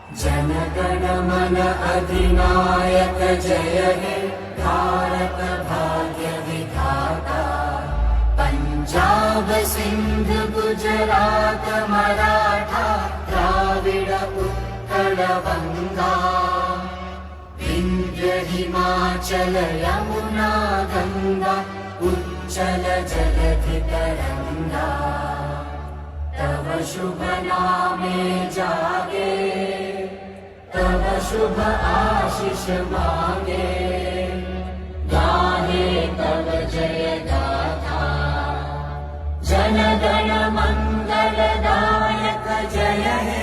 जनगण मन अधिनायक जय हे भारत भाग्य विधाता। पंजाब सिंध गुजरात मराठा द्राविड उत्कल बंगा। विंध्य हिमाचल यमुना गंगा उच्चल जलधि तरंगा। तव शुभ नामे जागे तव शुभ आशीष मांगे। गाहे तव जय गाथा जन गण मंगलदायक जय हे